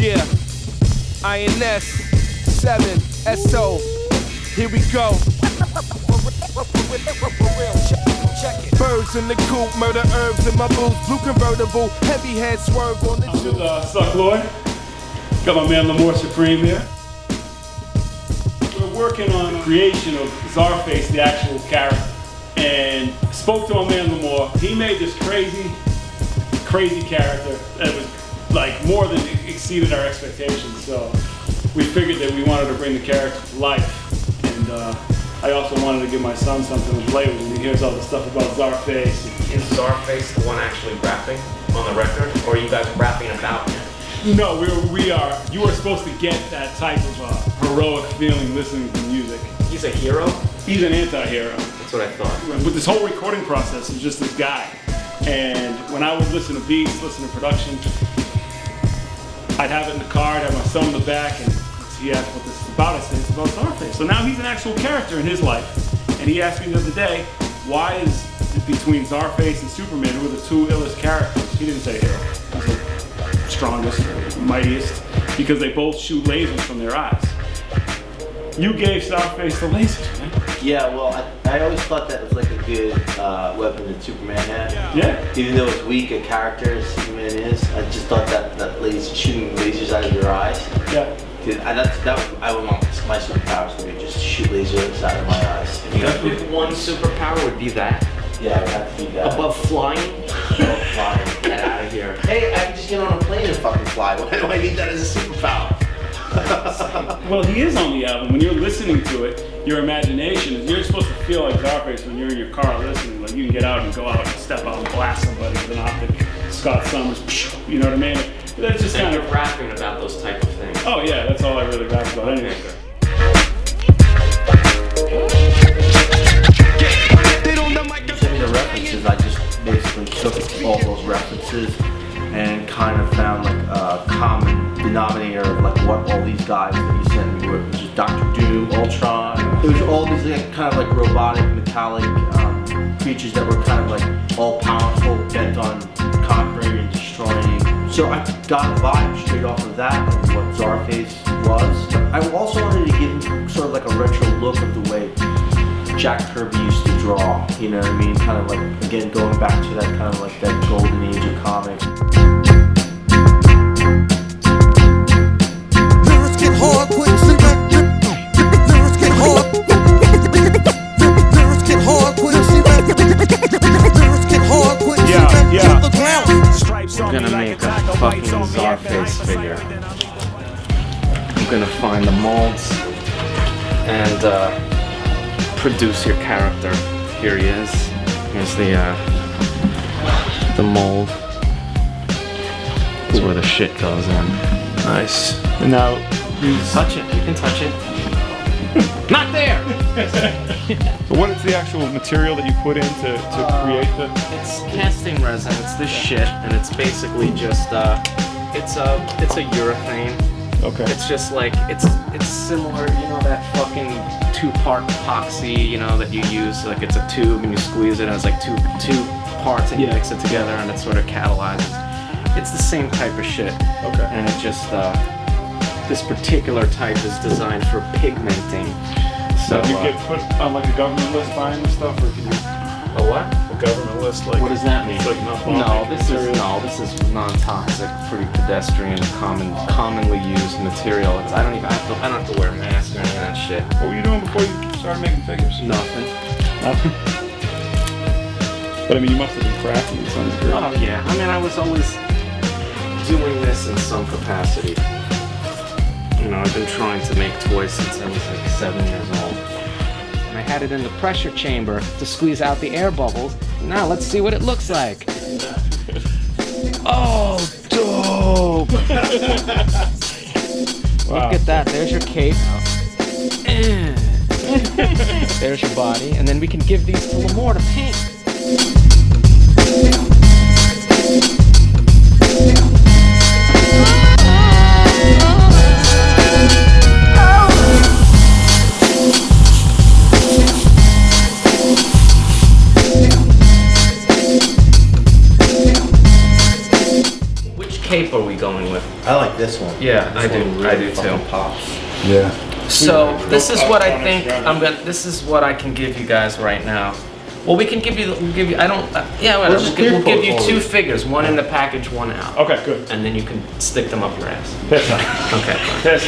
Yeah, INS 7 SO. Here we go. Birds in the coop, murder herbs in my boots. Blue convertible, heavy head swerve on the juice. I'm with Sucklord. Got my man Lamour Supreme here. We're working on the creation of Czarface, the actual character. And spoke to my man Lamour. He made this crazy character that was like more than exceeded our expectations. So we figured that we wanted to bring the character to life. And I also wanted to give my son something to play with when he hears all the stuff about Czarface. Is Czarface the one actually rapping on the record, or are you guys rapping about him? No, we are. You are supposed to get that type of heroic feeling listening to music. He's a hero? He's an anti-hero. That's what I thought. But this whole recording process is just this guy. And when I would listen to beats, listen to production, I'd have it in the car, I'd have my son in the back, and he asked what this is about. I said, it's about Czarface. So now he's an actual character in his life. And he asked me the other day, why is it between Czarface and Superman, who are the two illest characters? He didn't say hero. He said strongest, mightiest, because they both shoot lasers from their eyes. You gave Czarface the lasers, man. Yeah, well, I always thought that was like a good weapon that Superman had. Yeah. Even though it's weak a character as Superman is, I just thought that laser, shooting lasers out of your eyes. Yeah. Dude, I would want my superpowers to be just shoot lasers out of my eyes. One superpower would be that. Yeah, it would have to be that. Above flying? Above flying. Get out of here. Hey, I can just get on a plane and fucking fly. Why do I need that as a superpower? Well, he is on the album. When you're listening to it, your imagination is, you're supposed to feel like Czarface when you're in your car listening. Like you can get out and go out and step out and blast somebody with an optic. Scott Summers, you know what I mean? That's just kind of rapping about those type of things. Oh yeah, that's all I really rap about anyway. Send me the references, I just basically took all those references and kind of found like a common denominator of like what all these guys that you sent me were, which is Dr. Doom, Ultron. It was all these like, kind of like robotic, metallic creatures that were kind of like all powerful, bent on conquering and destroying. So I got a vibe straight off of that, of what Czarface was. I also wanted to give him sort of like a retro look of the way Jack Kirby used to draw, you know what I mean? Kind of like, again, going back to that kind of like that golden age of comics. Lyrics get hard, quick, sit back, lyrics get hard. Lyrics get hard, quick, sit back. Lyrics get hard, quick, sit back to the ground. I'm gonna make a fucking Czarface figure. I'm gonna find the molds and produce your character. Here he is. Here's the mold. This is where the shit goes in. Nice. And now You can touch it. You can touch it. Not there. So what is the actual material that you put in to create the? It's casting resin. It's this shit, and it's basically just it's a urethane. Okay. It's just like it's similar, you know, that fucking two-part epoxy, you know, that you use. Like it's a tube and you squeeze it, and it's like two parts, and you mix it together, and it sort of catalyzes. It's the same type of shit. Okay. And it just this particular type is designed for pigmenting. So you get put on like a government list buying this stuff, or can you? a what? A government list, like. What does that mean? It's like not This is non-toxic, pretty pedestrian, commonly used material. I don't have to wear a mask or any of that shit. What were you doing before you started making figures? Nothing. Nothing. But I mean, you must have been crafty in some degree. Oh yeah. I mean, I was always doing this in some capacity. You know, I've been trying to make toys since I was like 7 years old. And I had it in the pressure chamber to squeeze out the air bubbles. Now let's see what it looks like. Oh, dope! Wow. Look at that. There's your cape. There's your body. And then we can give these to Lamour to paint. cape are we going with? I like this one. Yeah, I do. One I really do too. fucking pops. Yeah. So this is what I think this is what I can give you guys right now. Well, we can give you. I don't. Yeah, whatever. just We'll give you clear 2 coat figures, one in the package, one out. Okay, good. And then you can stick them up your ass. Piss on. Okay. Piss.